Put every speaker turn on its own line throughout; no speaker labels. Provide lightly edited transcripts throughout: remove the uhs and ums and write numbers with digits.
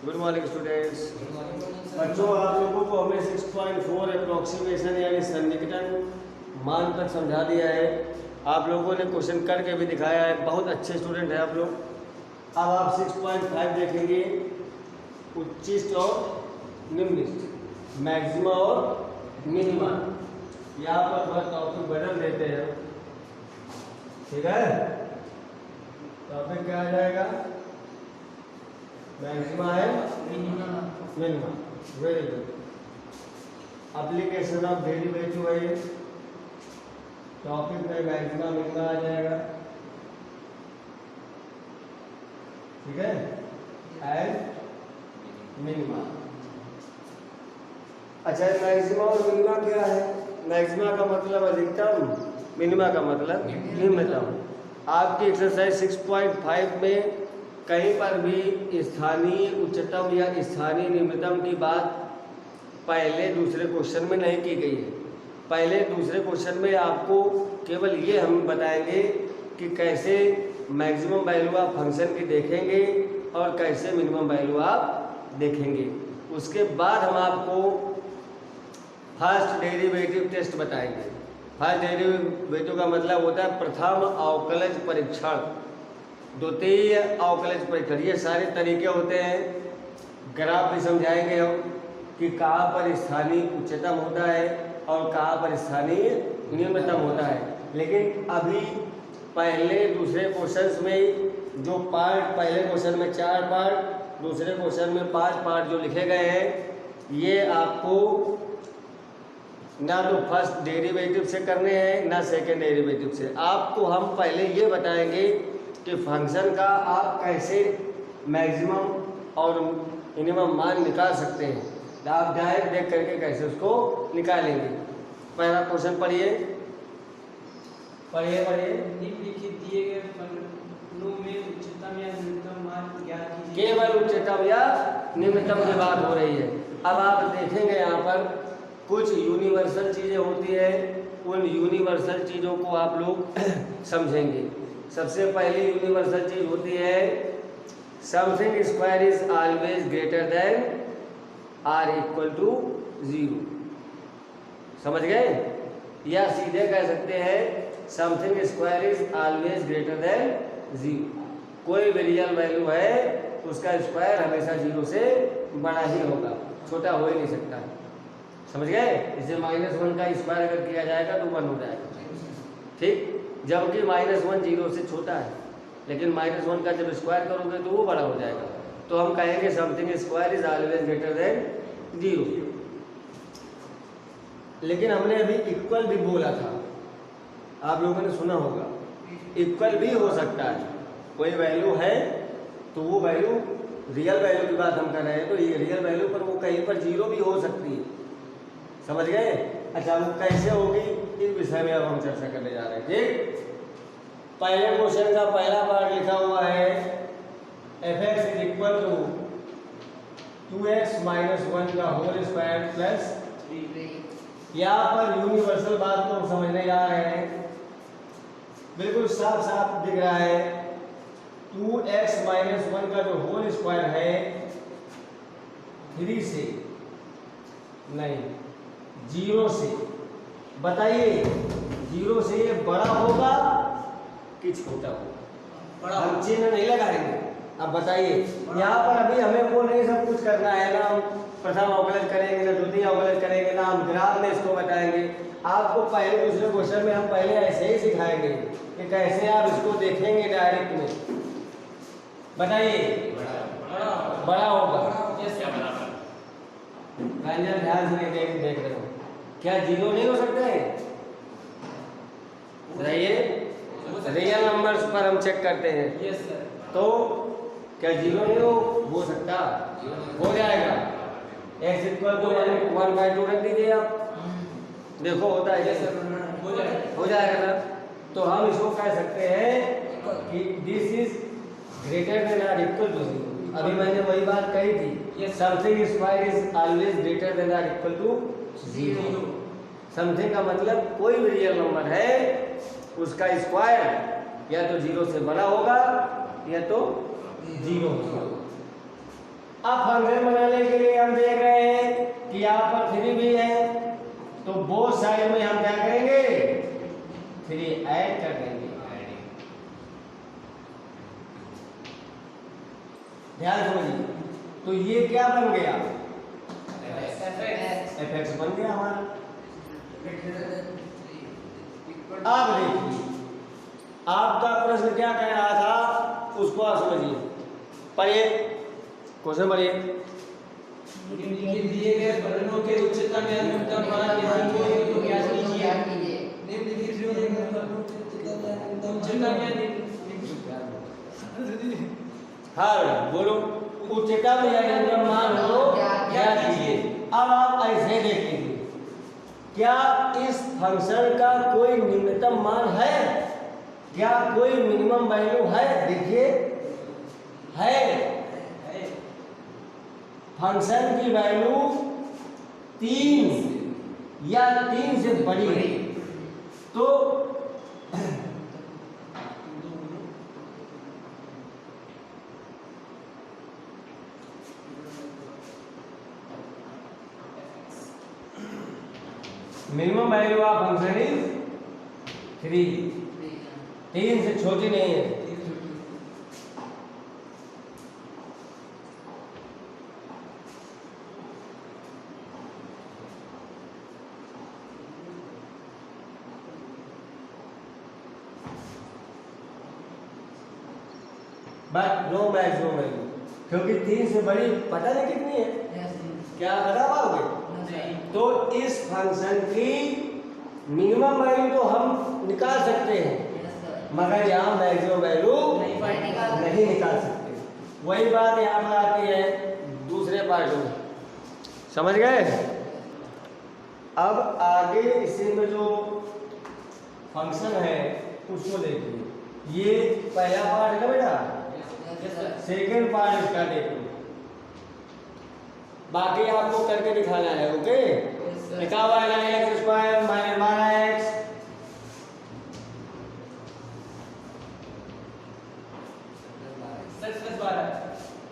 Good morning students. बच्चों, आप लोगों को हमने 6.4 अप्रोक्सीमेशन यानी सन्निकटन मान तक समझा दिया है। आप लोगों ने क्वेश्चन करके भी दिखाया है, बहुत अच्छे स्टूडेंट हैं आप लोग। अब आप 6.5 देखेंगे, उच्चिष्ट और निम्निष्ट, मैक्सिमा और मिनिमा। यहाँ पर थोड़ा टॉपिक बदल देते हैं, ठीक है। टॉपिक क्या आ जाएगा? मैक्सिमा है, minima. Very good. Application of derivative है ये। टॉपिक में मैक्सिमा मिनिमा आ जाएगा, ठीक है, एंड मिनिमा। अच्छा, मैक्सिमा और मिनिमा क्या है? मैक्सिमा का मतलब अधिकतम, मिनिमा का मतलब निम्नतम। आपकी एक्सरसाइज 6.5 में कहीं पर भी स्थानीय उच्चतम या स्थानीय निम्नतम की बात पहले दूसरे क्वेश्चन में नहीं की गई है। पहले दूसरे क्वेश्चन में आपको केवल ये हम बताएंगे कि कैसे मैक्सिमम वैल्यू आप फंक्शन की देखेंगे और कैसे मिनिमम वैल्यू आप देखेंगे। उसके बाद हम आपको फर्स्ट डेरिवेटिव टेस्ट बताएंगे। फर्स्ट डेरिवेटिव का मतलब होता है प्रथम अवकलज परीक्षण, द्वितीय अवकलज परीक्षण। ये सारे तरीके होते हैं। ग्राफ भी समझाएंगे हम कि कहाँ पर स्थानीय उच्चतम होता है और कहाँ पर स्थानीय निम्नतम होता है। लेकिन अभी पहले दूसरे क्वेश्चंस में जो पार्ट, पहले क्वेश्चन में 4 पार्ट, दूसरे क्वेश्चन में 5 पार्ट जो लिखे गए हैं, ये आपको ना तो फर्स्ट डेरिवेटिव से करने हैं ना सेकेंड डेरिवेटिव से। आपको हम पहले ये बताएंगे कि फंक्शन का आप कैसे मैक्सिमम और मिनिमम मान निकाल सकते हैं। आप डायरेक्ट देख करके कैसे उसको निकालेंगे। पहला क्वेश्चन पढ़िए पढ़िए पढ़िए।
निम्नलिखित दिए गए फलनों में उच्चतम या निम्नतम मान ज्ञात कीजिए।
केवल उच्चतम या निम्नतम की बात हो रही है। अब आप देखेंगे यहाँ पर कुछ यूनिवर्सल चीज़ें होती है, उन यूनिवर्सल चीज़ों को आप लोग समझेंगे। सबसे पहली यूनिवर्सल चीज़ होती है something square is always greater than or equal to 0। समझ गए? या सीधे कह सकते हैं something square is always greater than 0। कोई भी रियल वैल्यू है उसका स्क्वायर हमेशा 0 से बड़ा ही होगा, छोटा हो ही नहीं सकता। समझ गए? इसे -1 का स्क्वायर अगर किया जाएगा तो 1 हो जाएगा, ठीक। जबकि -1 0 से छोटा है, लेकिन -1 का जब स्क्वायर करोगे तो वो बड़ा हो जाएगा। तो हम कहेंगे something square is always greater than 0। लेकिन हमने अभी इक्वल भी बोला था, आप लोगों ने सुना होगा। इक्वल भी हो सकता है, कोई वैल्यू है तो वो वैल्यू, रियल वैल्यू की बात हम कर रहे हैं, तो ये रियल वैल्यू पर वो कहीं पर 0 भी हो सकती है। समझ गए? अच्छा, वो कैसे होगी इस विषय में अब हम चर्चा करने जा रहे हैं, ठीक। पहले क्वेश्चन का पहला पार्ट लिखा हुआ है f(x) is equal to 2x - 1 का होल स्क्वायर प्लस 3। यहाँ पर यूनिवर्सल बात को समझने जा रहे हैं। बिल्कुल साफ साफ दिख रहा है 2x - 1 का जो होल स्क्वायर है 3 से नहीं 0 से। बताइए 0 से ये बड़ा होगा कि छोटा होगा? हम चिन्ह नहीं लगाएंगे। अब बताइए, यहाँ पर अभी हमें वो नहीं सब कुछ करना है ना। हम प्रथम अवकलज करेंगे ना द्वितीय अवकलज करेंगे ना हम ग्राफ में इसको बताएंगे। आपको पहले दूसरे क्वेश्चन में हम पहले ऐसे ही सिखाएंगे कि कैसे आप इसको देखेंगे डायरेक्ट में। बताइए, बड़ा होगा। रंजन ध्यान से देख रहे हो, क्या 0 नहीं हो सकता है? बताइए, रियल नंबर्स पर हम चेक करते हैं।
Yes sir.
तो क्या 0 नहीं हो सकता? हो जाएगा। x इक्वल टू 1/2 रख दीजिए आप, देखो होता है।
यस सर,
हो जाएगा ना। तो हम इसको कह सकते हैं कि this is greater than or equal to 0। अभी मैंने वही बात कही थी, something square is always greater than or equal to 0। Something का मतलब कोई भी रियल नंबर है उसका स्क्वायर या तो 0 से बड़ा होगा या तो 0 होगा। अब फंक्शन बनाने के लिए हम देख रहे हैं कि यहाँ पर 3 भी है, तो बोथ साइड में हम क्या करेंगे 3 ऐड कर देंगे। ध्यान समझिए, तो ये क्या बन गया fx बन गया हमारा। अब देखिए आपका प्रश्न क्या कह रहा था उसको आप समझिए, पढ़िए क्वेश्चन पढ़िए।
निम्नलिखित दिए गए फलनों के उच्चतम या न्यूनतम मान यदि तो ज्ञात कीजिए। निम्नलिखित दिए गए फलनों के उच्चतम या
हाँ बोलो, उच्चतम या न्यूनतम मान हो ज्ञात कीजिए। अब आप ऐसे देखेंगे, क्या इस फंक्शन का कोई न्यूनतम मान है, क्या कोई मिनिमम वैल्यू है? देखिए है, फंक्शन की वैल्यू 3 या 3 से बड़ी है, तो minimum value of function is 3, 3 से छोटी नहीं है। बट नो मैक्सिमम वैल्यू, क्योंकि 3 से बड़ी पता नहीं कितनी है, क्या बता पाओगे? तो इस फंक्शन की मिनिमम वैल्यू तो हम निकाल सकते हैं, मगर यहाँ मैक्सिमम वैल्यू नहीं निकाल सकते। वही बात यहाँ पर आती है दूसरे पार्ट में, समझ गए? अब आगे इसी में जो फंक्शन है उसको देखिए, ये पहला पार्ट है बेटा, सेकेंड पार्ट इसका देखो, बाकी आपको करके दिखाना है। ओके, लिखा हुआ है x square minus 12x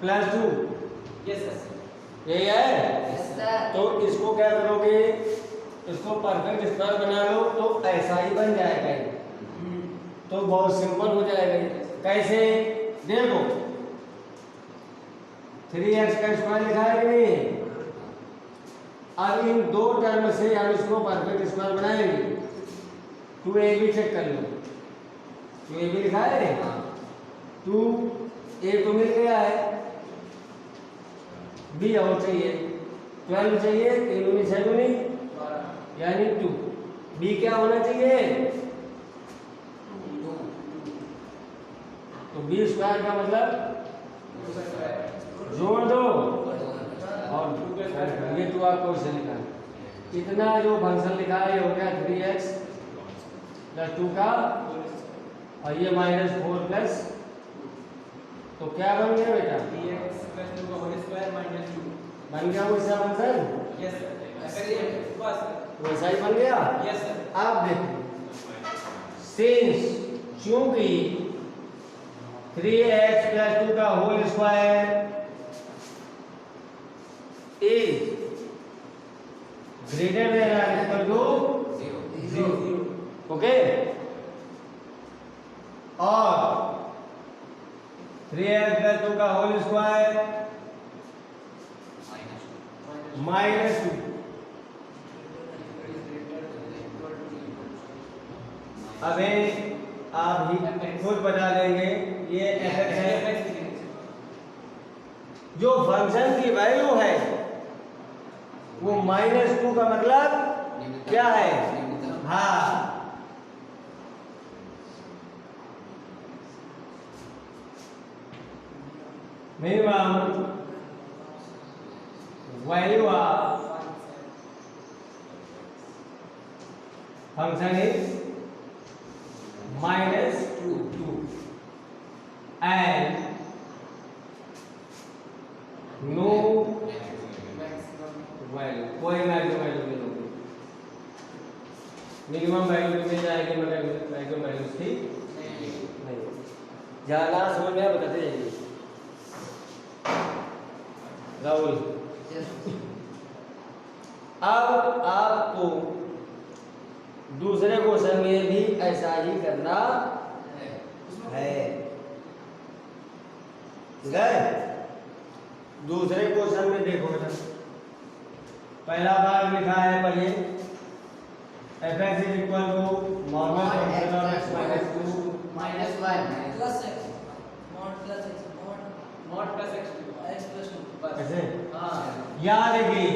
plus 2, यही है। तो इसको क्या करोगे, इसको परफेक्ट स्क्वायर बना लो तो ऐसा ही बन जाएगा, तो बहुत सिंपल हो जाएगा। कैसे देखो, 3x का स्क्वायर लिखा है कि नहीं? अब इन दो टर्म से हम इसको परफेक्ट स्क्वायर बनाएंगे। 2ab चेक कर लो, 2ab लिखा है, 2a तो मिल गया है, b और चाहिए 12 चाहिए, 3 7 यानी 2, b क्या होना चाहिए? तो b स्क्वायर का मतलब जोड़ दो और ये तो आपको से लिखा है, इतना जो फंक्शन लिखा है ये हो गया 3x प्लस 2 का, और ये -4 प्लस, तो क्या बन गया बेटा?
3x प्लस 2 का होल स्क्वायर माइनस 2
बन गया वैसा फंक्शन?
यस सर, बस
वैसा ही बन गया।
Yes sir.
आप देखो, सिंस चूंकि 3x प्लस 2 का whole square is greater than और इक्वल टू 0, ओके, और 3x प्लस 2 का होल स्क्वायर -2, अबे आप ही खुद बता देंगे ये fx है। जो फंक्शन की वैल्यू है वो -2 का मतलब क्या है? हाँ, minimum value of function is -2 and no value, कोई मैक्सिमम वैल्यू नहीं होगी, मिनिमम वैल्यू मिल जाएगी मगर मैक्सिमम वैल्यू थी नहीं। ज़्यादा समझ में बताते जाइए। राहुल। अब आपको दूसरे क्वेश्चन में भी ऐसा ही करना है। गए दूसरे क्वेश्चन में देखो बेटा, पहला भाग लिखा है पढ़िए, fx is equal to mod function of x minus 2
minus 1
plus x mod plus x mod plus x plus 2 बस
ऐसे।
हां
याद रखिए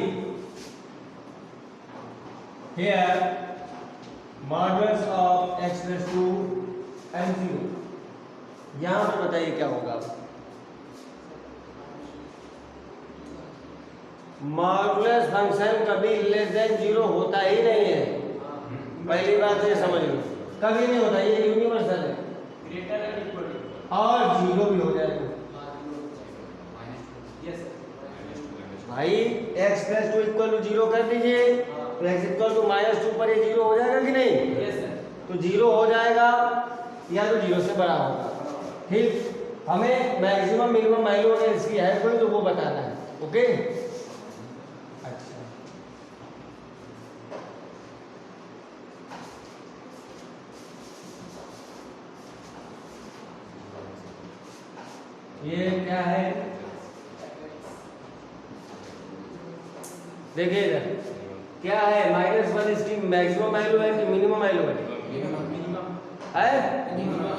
here modulus of x plus 2 MCQ, यहाँ पर बताइए क्या होगा। मॉडुलस फंक्शन कभी लेस देन 0 होता ही नहीं है, पहली बात ये समझ लो, कभी नहीं होता, ये यूनिवर्सल है।
ग्रेटर देन इक्वल टू
और 0 भी हो जाएगा
यस
भाई, x प्लस 2 इक्वल टू 0 कर दीजिए, तो x इक्वल टू माइनस 2 पर ये 0 हो जाएगा कि नहीं?
Yes sir.
तो 0 हो जाएगा या तो 0 से बड़ा होगा। ठीक, हमें मैक्सिमम मिनिमम वैल्यू अगर इसकी है कोई तो वो बताना है। ओके, अच्छा ये क्या है देखिएगा, क्या है -1 इसकी मैक्सिमम वैल्यू है कि मिनिमम वैल्यू है?
मिनिमम
है
minimum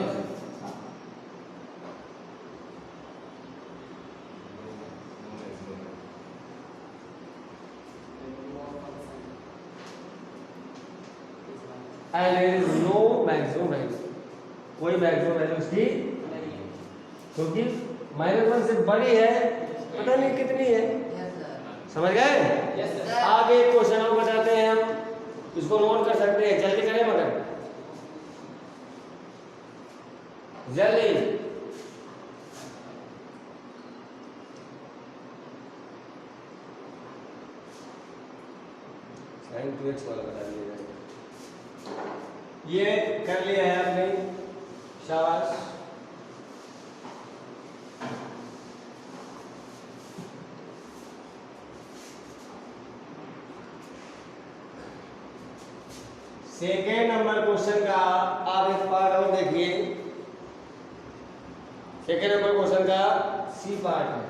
and there is no maximum value, कोई मैक्सिमम वैल्यू इसकी क्योंकि -1 से बड़ी है, पता नहीं कितनी है।
यस सर
समझ गए?
Yes sir.
आगे एक क्वेश्चन और बताते हैं हम, इसको नोट कर सकते हैं, जल्दी करें मगर जल्दी। sin 2x वाला बता दीजिएगा। ये कर लिया है आपने, शाबाश। सेकेंड नंबर क्वेश्चन का आप एक पार्ट और देखिए, सेकेंड नंबर क्वेश्चन का सी पार्ट है,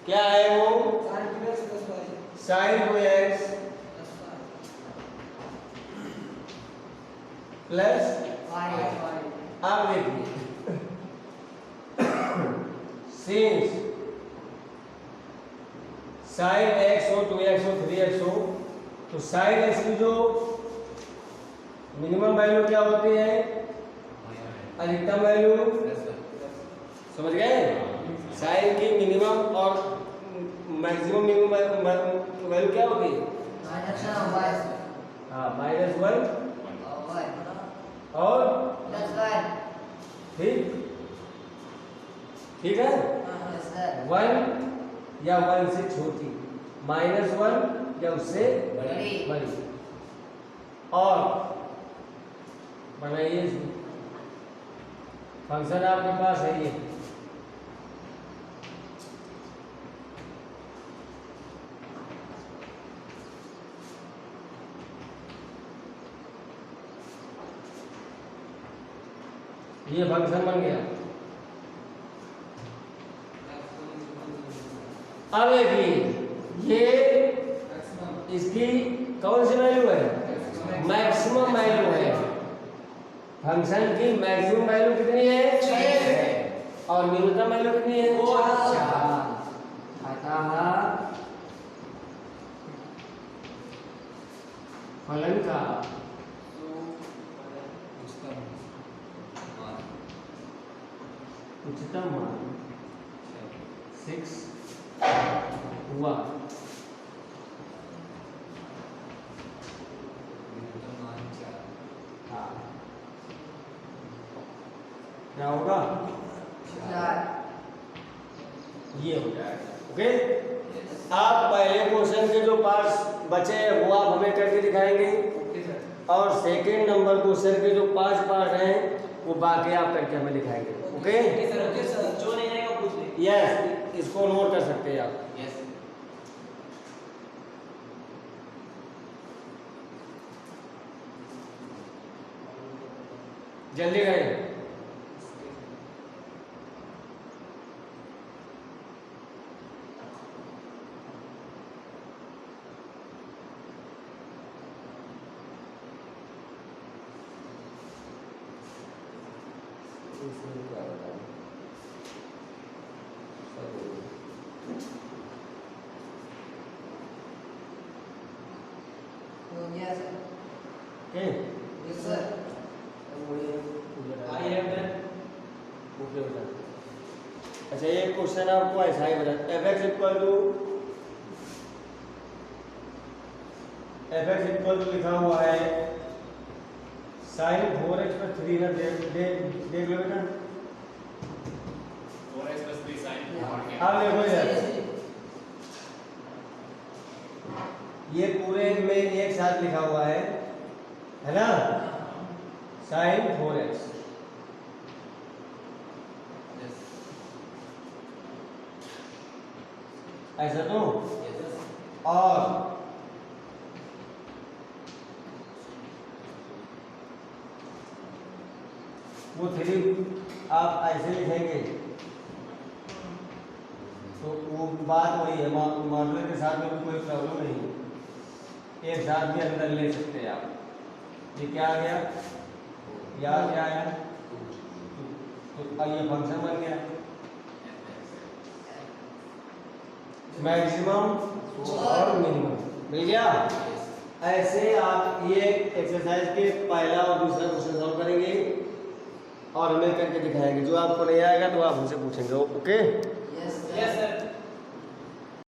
क्या है वो? sin 2x प्लस, आप देखिए सिंस sin x हो 2x हो 3x हो, तो sin x की जो मिनिमम वैल्यू क्या होती है? अधिकतम वैल्यू। समझ गए? sin की मिनिमम और मैक्सिमम मिनिमम वैल्यू क्या होती है? हाँ, -1 और ठीक ठीक है, 1 या 1 से छोटी, -1 या उससे बड़ी। और बनाइए फंक्शन आपके पास है ये फंक्शन बन गया। अब देखिए ये इसकी कौन सी वैल्यू है? मैक्सिमम वैल्यू है। फंक्शन की मैक्सिमम वैल्यू कितनी है? 6 और न्यूनतम वैल्यू कितनी है? 4। अतः फलन का उच्चतम मान 6 हुआ। हाँ, क्या होगा? ये हो जाएगा। ओके, आप पहले क्वेश्चन के जो पार्ट्स बचे हैं वो आप हमें करके दिखाएंगे, और सेकेंड नंबर क्वेश्चन के जो 5 पार्ट हैं वो बाकी आप करके हमें दिखाएंगे। ओके
सर, जो नहीं आएगा पूछ ले।
यस इसको नोट कर सकते हैं आप।
यस
जल्दी करें।
Yes
okay
yes sir I have done
okay बेटा। अच्छा ये क्वेश्चन आपको ऐसा ही बता, fx इक्वल टू लिखा हुआ है sin 4x पर 3 ना देख लो बेटा।
4x plus 3 sin 4 के
अब देखो यार ये पूरे में एक साथ लिखा हुआ है ना, sin 4x। ऐसा तो और वो 3 आप ऐसे लिखेंगे तो वो बात वही है, मॉडुलर के साथ में भी कोई प्रॉब्लम नहीं है, एक साथ भी अंदर ले सकते हैं आप। ये क्या आ गया, यहाँ क्या आया, तो ये फंक्शन बन गया मैक्सिमम और मिनिमम, मिल गया। ऐसे आप ये एक्सरसाइज के पहला और दूसरा क्वेश्चन सॉल्व करेंगे और हमें करके दिखाएंगे। जो आपको नहीं आएगा तो आप हमसे पूछेंगे। Okay
yes sir